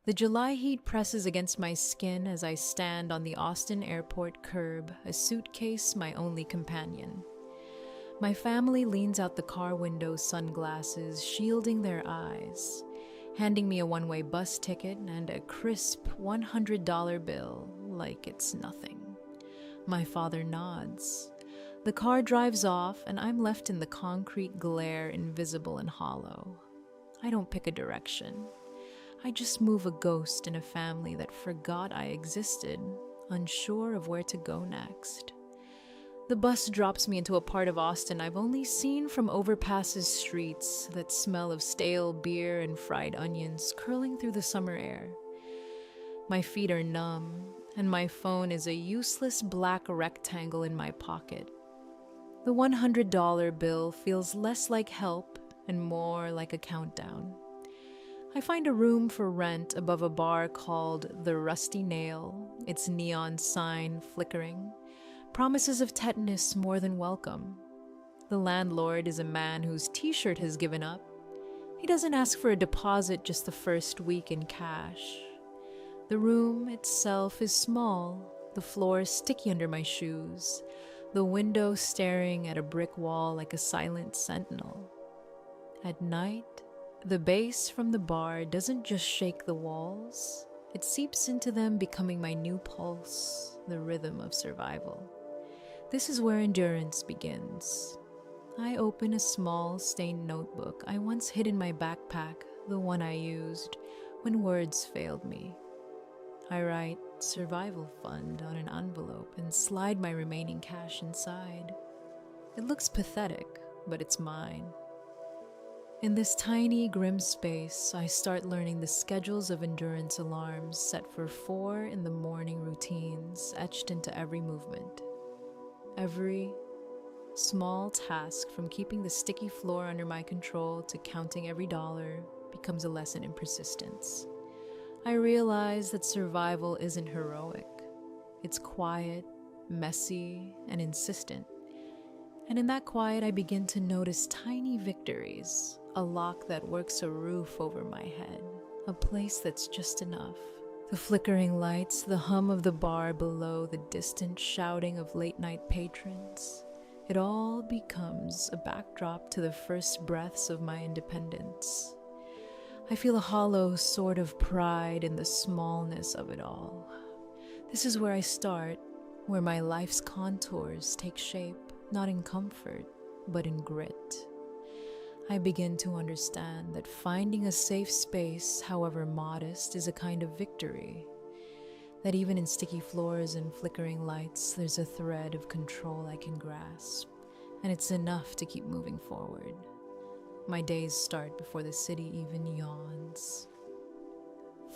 The July heat presses against my skin as I stand on the Austin airport curb, a suitcase my only companion. My family leans out the car window, sunglasses shielding their eyes, handing me a one-way bus ticket and a crisp $100 bill like it's nothing. My father nods. The car drives off and I'm left in the concrete glare, invisible and hollow. I don't pick a direction. I just move, a ghost in a family that forgot I existed, unsure of where to go next. The bus drops me into a part of Austin I've only seen from overpasses, streets that smell of stale beer and fried onions curling through the summer air. My feet are numb, and my phone is a useless black rectangle in my pocket. The $100 bill feels less like help and more like a countdown. I find a room for rent above a bar called The Rusty Nail, its neon sign flickering. Promises of tetanus more than welcome. The landlord is a man whose t-shirt has given up. He doesn't ask for a deposit, just the first week in cash. The room itself is small, the floor sticky under my shoes, the window staring at a brick wall like a silent sentinel. At night, the bass from the bar doesn't just shake the walls, it seeps into them, becoming my new pulse, the rhythm of survival. This is where endurance begins. I open a small, stained notebook I once hid in my backpack, the one I used when words failed me. I write "Survival Fund" on an envelope and slide my remaining cash inside. It looks pathetic, but it's mine. In this tiny, grim space, I start learning the schedules of endurance alarms set for 4 in the morning routines etched into every movement. Every small task, from keeping the sticky floor under my control to counting every dollar, becomes a lesson in persistence. I realize that survival isn't heroic. It's quiet, messy, and insistent. And in that quiet, I begin to notice tiny victories, a lock that works, a roof over my head, a place that's just enough. The flickering lights, the hum of the bar below, the distant shouting of late-night patrons. It all becomes a backdrop to the first breaths of my independence. I feel a hollow sort of pride in the smallness of it all. This is where I start, where my life's contours take shape, not in comfort, but in grit. I begin to understand that finding a safe space, however modest, is a kind of victory. That even in sticky floors and flickering lights, there's a thread of control I can grasp, and it's enough to keep moving forward. My days start before the city even yawns.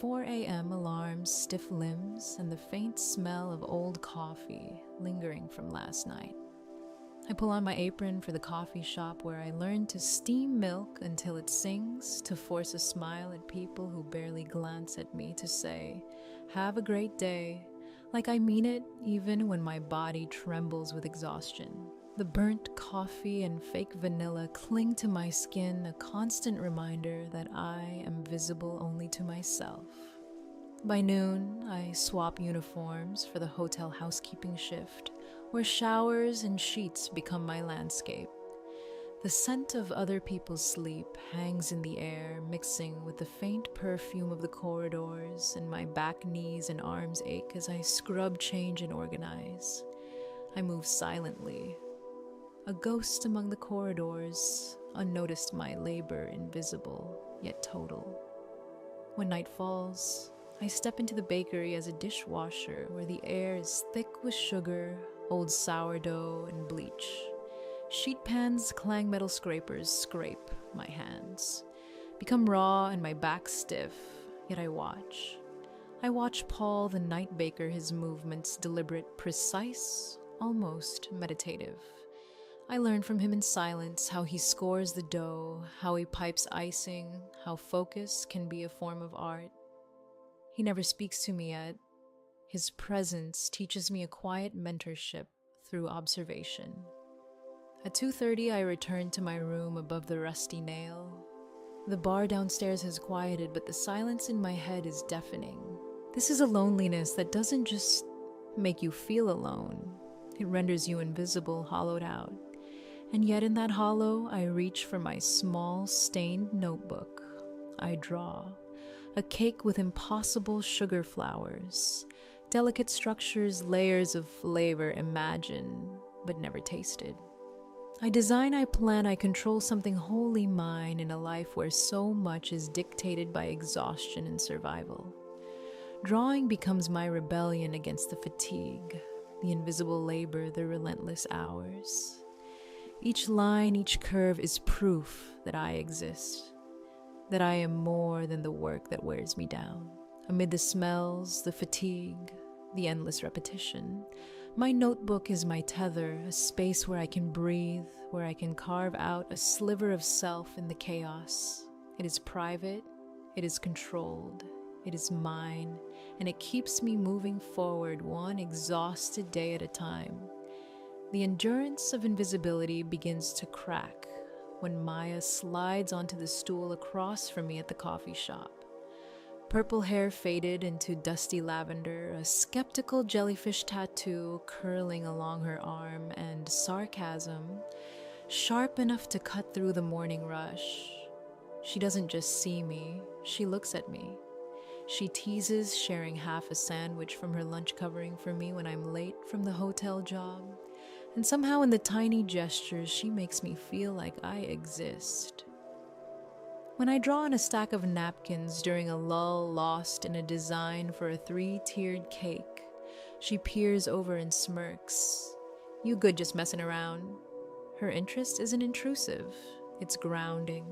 4 a.m. alarms, stiff limbs, and the faint smell of old coffee lingering from last night. I pull on my apron for the coffee shop where I learned to steam milk until it sings, to force a smile at people who barely glance at me, to say, "Have a great day," like I mean it even when my body trembles with exhaustion. The burnt coffee and fake vanilla cling to my skin, a constant reminder that I am visible only to myself. By noon, I swap uniforms for the hotel housekeeping shift, where showers and sheets become my landscape. The scent of other people's sleep hangs in the air, mixing with the faint perfume of the corridors, and my back, knees, and arms ache as I scrub, change, and organize. I move silently, a ghost among the corridors, unnoticed, my labor invisible, yet total. When night falls, I step into the bakery as a dishwasher where the air is thick with sugar, old sourdough, and bleach. Sheet pans clang, metal scrapers scrape my hands, become raw and my back stiff, yet I watch. I watch Paul, the night baker, his movements deliberate, precise, almost meditative. I learn from him in silence how he scores the dough, how he pipes icing, how focus can be a form of art. He never speaks to me yet. His presence teaches me a quiet mentorship through observation. At 2:30, I return to my room above the Rusty Nail. The bar downstairs has quieted, but the silence in my head is deafening. This is a loneliness that doesn't just make you feel alone. It renders you invisible, hollowed out. And yet in that hollow, I reach for my small, stained notebook. I draw a cake with impossible sugar flowers, delicate structures, layers of flavor imagined but never tasted. I design, I plan, I control something wholly mine in a life where so much is dictated by exhaustion and survival. Drawing becomes my rebellion against the fatigue, the invisible labor, the relentless hours. Each line, each curve is proof that I exist, that I am more than the work that wears me down. Amid the smells, the fatigue, the endless repetition, my notebook is my tether, a space where I can breathe, where I can carve out a sliver of self in the chaos. It is private, it is controlled, it is mine, and it keeps me moving forward one exhausted day at a time. The endurance of invisibility begins to crack when Maya slides onto the stool across from me at the coffee shop. Purple hair faded into dusty lavender, a skeptical jellyfish tattoo curling along her arm, and sarcasm, sharp enough to cut through the morning rush. She doesn't just see me, she looks at me. She teases, sharing half a sandwich from her lunch covering for me when I'm late from the hotel job. And somehow in the tiny gestures, she makes me feel like I exist. When I draw on a stack of napkins during a lull lost in a design for a 3-tiered cake, she peers over and smirks. "You good just messing around?" Her interest isn't intrusive, it's grounding.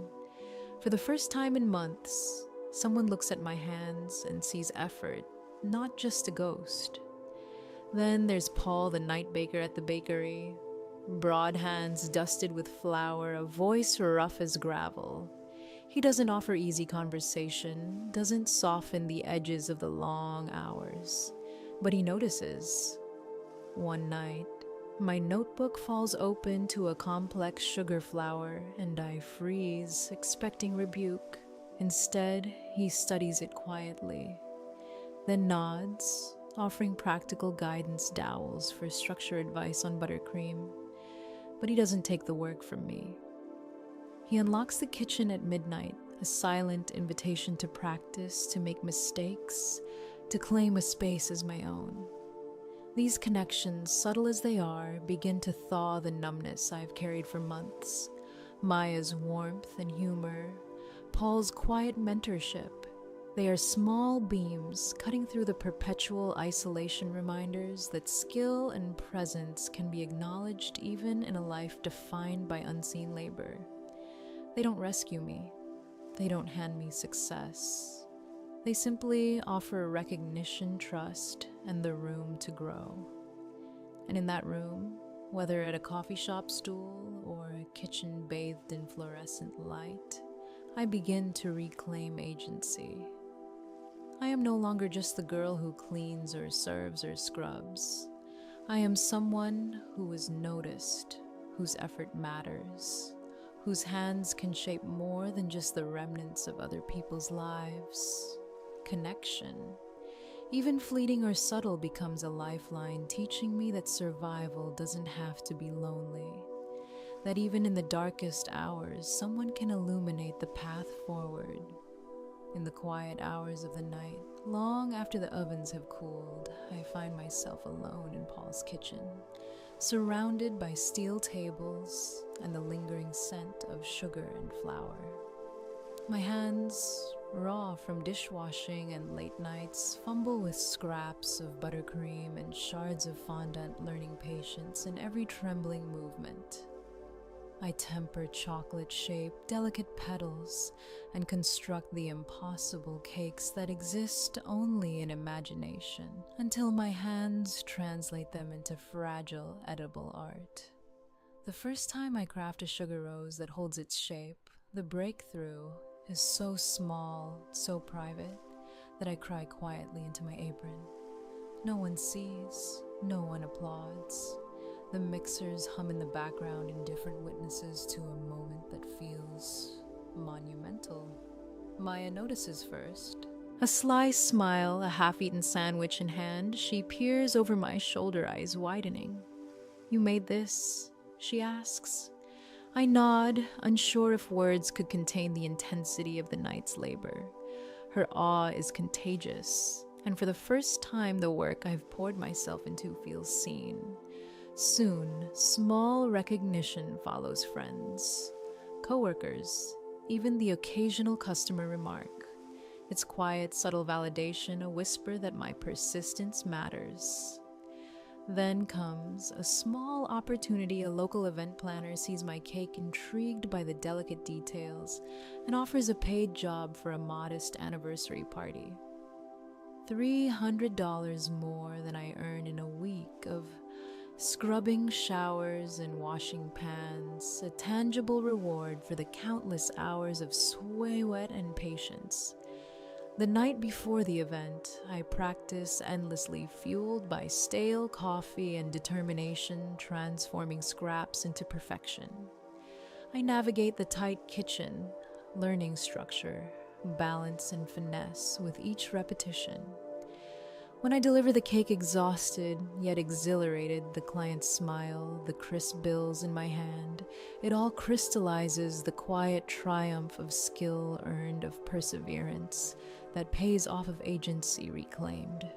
For the first time in months, someone looks at my hands and sees effort, not just a ghost. Then there's Paul, the night baker at the bakery. Broad hands dusted with flour, a voice rough as gravel. He doesn't offer easy conversation, doesn't soften the edges of the long hours, but he notices. One night, my notebook falls open to a complex sugar flower, and I freeze, expecting rebuke. Instead, he studies it quietly, then nods, offering practical guidance dowels for structure advice on buttercream. But he doesn't take the work from me. He unlocks the kitchen at midnight, a silent invitation to practice, to make mistakes, to claim a space as my own. These connections, subtle as they are, begin to thaw the numbness I've carried for months. Maya's warmth and humor, Paul's quiet mentorship. They are small beams cutting through the perpetual isolation, reminders that skill and presence can be acknowledged even in a life defined by unseen labor. They don't rescue me. They don't hand me success. They simply offer recognition, trust, and the room to grow. And in that room, whether at a coffee shop stool or a kitchen bathed in fluorescent light, I begin to reclaim agency. I am no longer just the girl who cleans or serves or scrubs. I am someone who is noticed, whose effort matters, whose hands can shape more than just the remnants of other people's lives. Connection, even fleeting or subtle, becomes a lifeline, teaching me that survival doesn't have to be lonely, that even in the darkest hours, someone can illuminate the path forward. In the quiet hours of the night, long after the ovens have cooled, I find myself alone in Paul's kitchen, surrounded by steel tables and the lingering scent of sugar and flour. My hands, raw from dishwashing and late nights, fumble with scraps of buttercream and shards of fondant, learning patience in every trembling movement. I temper chocolate shape, delicate petals, and construct the impossible cakes that exist only in imagination, until my hands translate them into fragile, edible art. The first time I craft a sugar rose that holds its shape, the breakthrough is so small, so private, that I cry quietly into my apron. No one sees, no one applauds. The mixers hum in the background, indifferent witnesses to a moment that feels Monumental. Maya notices first. A sly smile, a half-eaten sandwich in hand, she peers over my shoulder, eyes widening. "You made this?" she asks. I nod, unsure if words could contain the intensity of the night's labor. Her awe is contagious, and for the first time the work I've poured myself into feels seen. Soon, small recognition follows friends, coworkers, even the occasional customer remark. It's quiet, subtle validation, a whisper that my persistence matters. Then comes a small opportunity. A local event planner sees my cake, intrigued by the delicate details, and offers a paid job for a modest anniversary party. $300 more than I earn in a week of scrubbing showers and washing pans, a tangible reward for the countless hours of sweat and patience. The night before the event, I practice endlessly, fueled by stale coffee and determination, transforming scraps into perfection. I navigate the tight kitchen, learning structure, balance, and finesse with each repetition. When I deliver the cake exhausted, yet exhilarated, the client's smile, the crisp bills in my hand, it all crystallizes the quiet triumph of skill earned, of perseverance that pays off, of agency reclaimed.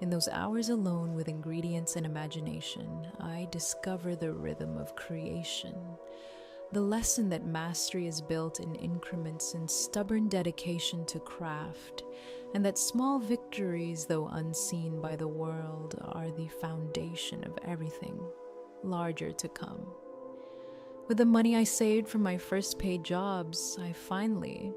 In those hours alone with ingredients and imagination, I discover the rhythm of creation, the lesson that mastery is built in increments and stubborn dedication to craft, and that small victories, though unseen by the world, are the foundation of everything larger to come. With the money I saved from my first paid jobs, I finally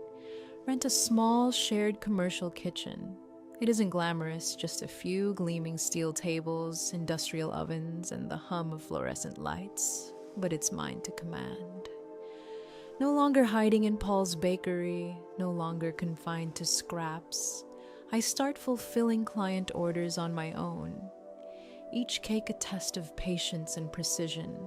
rent a small shared commercial kitchen. It isn't glamorous, just a few gleaming steel tables, industrial ovens, and the hum of fluorescent lights, but it's mine to command. No longer hiding in Paul's bakery, no longer confined to scraps, I start fulfilling client orders on my own. Each cake a test of patience and precision,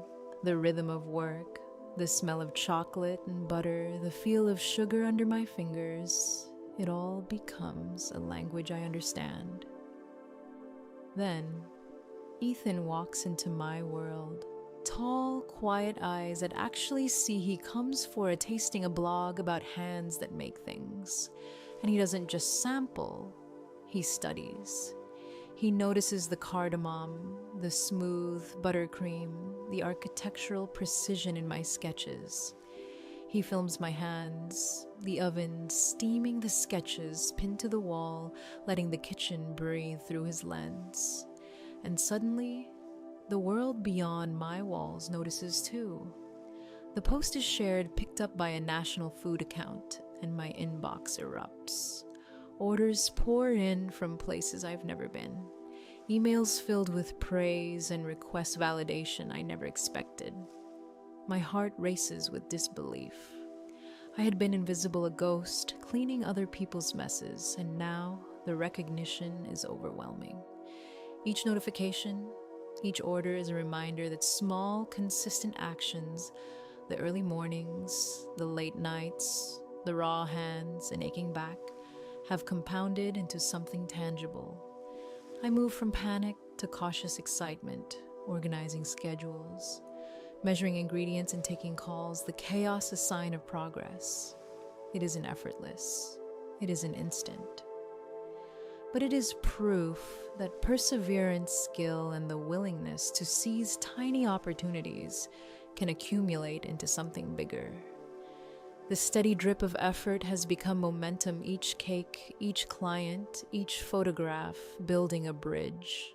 the rhythm of work, the smell of chocolate and butter, the feel of sugar under my fingers. It all becomes a language I understand. Then, Ethan walks into my world. Tall, quiet eyes that actually see. He comes for a tasting, a blog about hands that make things. And he doesn't just sample, he studies. He notices the cardamom, the smooth buttercream, the architectural precision in my sketches. He films my hands, the oven steaming the sketches pinned to the wall, letting the kitchen breathe through his lens. And suddenly, the world beyond my walls notices too. The post is shared, picked up by a national food account, and my inbox erupts. Orders pour in from places I've never been. Emails filled with praise and request validation I never expected. My heart races with disbelief. I had been invisible, a ghost, cleaning other people's messes, and now the recognition is overwhelming. Each notification, each order is a reminder that small, consistent actions, the early mornings, the late nights, the raw hands and aching back, have compounded into something tangible. I move from panic to cautious excitement, organizing schedules, measuring ingredients and taking calls. The chaos a sign of progress. It isn't effortless. It isn't instant. But it is proof that perseverance, skill, and the willingness to seize tiny opportunities can accumulate into something bigger. The steady drip of effort has become momentum, each cake, each client, each photograph building a bridge.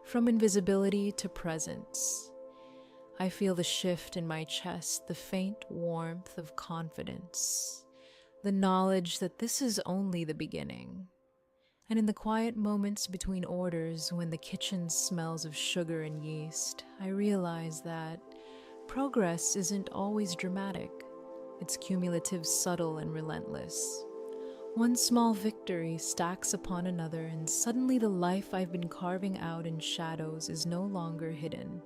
From invisibility to presence. I feel the shift in my chest, the faint warmth of confidence, the knowledge that this is only the beginning. And in the quiet moments between orders, when the kitchen smells of sugar and yeast, I realize that progress isn't always dramatic. It's cumulative, subtle, and relentless. One small victory stacks upon another, and suddenly the life I've been carving out in shadows is no longer hidden.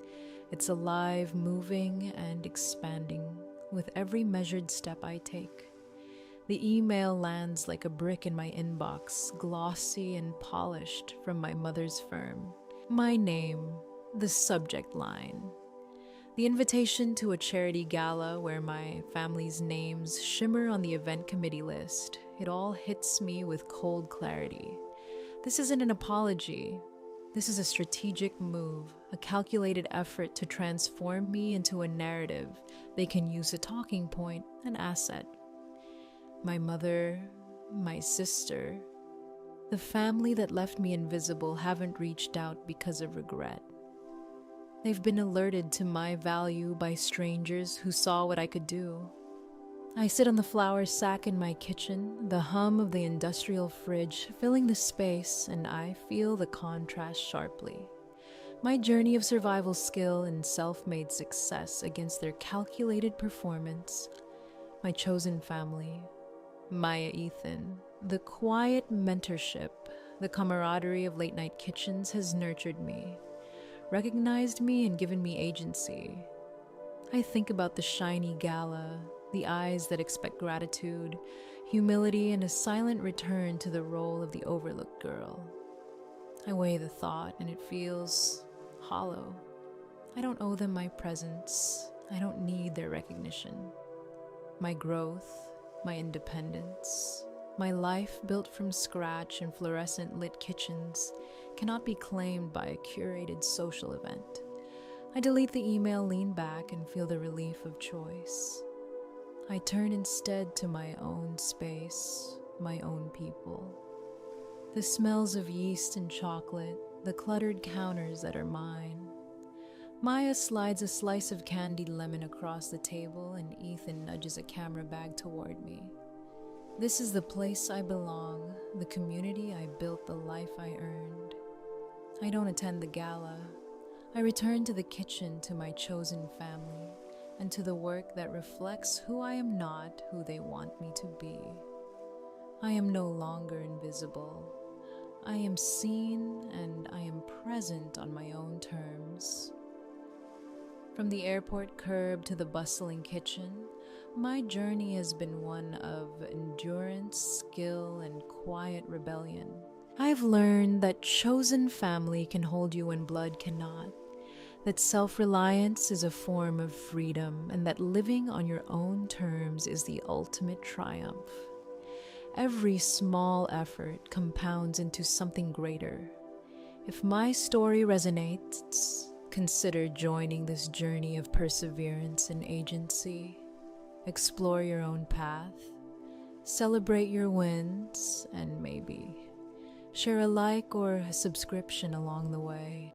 It's alive, moving, and expanding with every measured step I take. The email lands like a brick in my inbox, glossy and polished from my mother's firm. My name, the subject line. The invitation to a charity gala where my family's names shimmer on the event committee list. It all hits me with cold clarity. This isn't an apology. This is a strategic move, a calculated effort to transform me into a narrative they can use, a talking point, an asset. My mother, my sister, the family that left me invisible haven't reached out because of regret. They've been alerted to my value by strangers who saw what I could do. I sit on the flour sack in my kitchen, the hum of the industrial fridge filling the space, and I feel the contrast sharply. My journey of survival skill and self-made success against their calculated performance. My chosen family, Maya Ethan. The quiet mentorship, the camaraderie of late-night kitchens has nurtured me, recognized me, and given me agency. I think about the shiny gala, the eyes that expect gratitude, humility, and a silent return to the role of the overlooked girl. I weigh the thought, and it feels hollow. I don't owe them my presence. I don't need their recognition. My growth, my independence, my life built from scratch in fluorescent lit kitchens cannot be claimed by a curated social event. I delete the email, lean back, and feel the relief of choice. I turn instead to my own space, my own people. The smells of yeast and chocolate, the cluttered counters that are mine. Maya slides a slice of candied lemon across the table, and Ethan nudges a camera bag toward me. This is the place I belong, the community I built, the life I earned. I don't attend the gala. I return to the kitchen, to my chosen family, and to the work that reflects who I am, not who they want me to be. I am no longer invisible. I am seen, and I am present on my own terms. From the airport curb to the bustling kitchen, my journey has been one of endurance, skill, and quiet rebellion. I've learned that chosen family can hold you when blood cannot, that self-reliance is a form of freedom, and that living on your own terms is the ultimate triumph. Every small effort compounds into something greater. If my story resonates, consider joining this journey of perseverance and agency. Explore your own path, celebrate your wins, and maybe share a like or a subscription along the way.